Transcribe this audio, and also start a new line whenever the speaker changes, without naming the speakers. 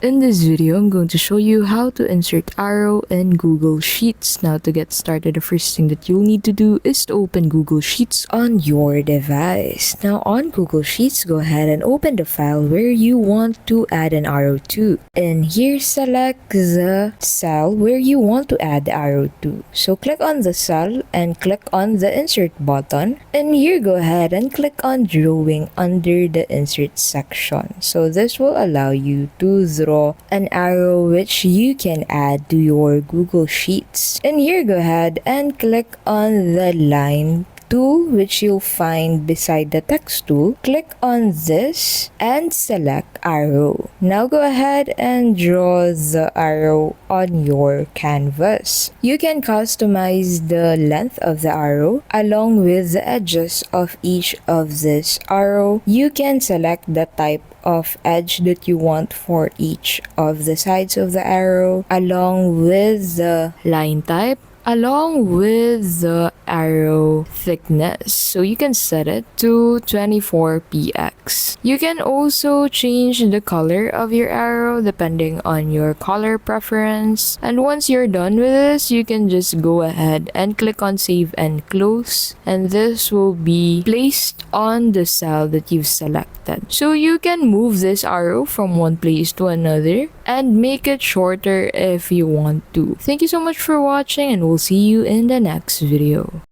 In this video, I'm going to show you how to insert arrow in Google Sheets. Now to get started, the first thing that you'll need to do is to open Google Sheets on your device. Now on Google Sheets, go ahead and open the file where you want to add an arrow to. And here, select the cell where you want to add the arrow to. So click on the cell and click on the insert button. And here, go ahead and click on drawing under the insert section. So this will allow you to draw an arrow which you can add to your Google Sheets. And here, go ahead and click on the line tool which you'll find beside the text tool. Click on this and select arrow. Now go ahead and draw the arrow on your canvas. You can customize the length of the arrow along with the edges of each of this arrow. You can select the type of edge that you want for each of the sides of the arrow along with the line type, along with the arrow thickness. So you can set it to 24px. You can also change the color of your arrow depending on your color preference. And once you're done with this, you can just go ahead and click on save and close. And this will be placed on the cell that you've selected. So you can move this arrow from one place to another and make it shorter if you want to. Thank you so much for watching, and we'll see you in the next video.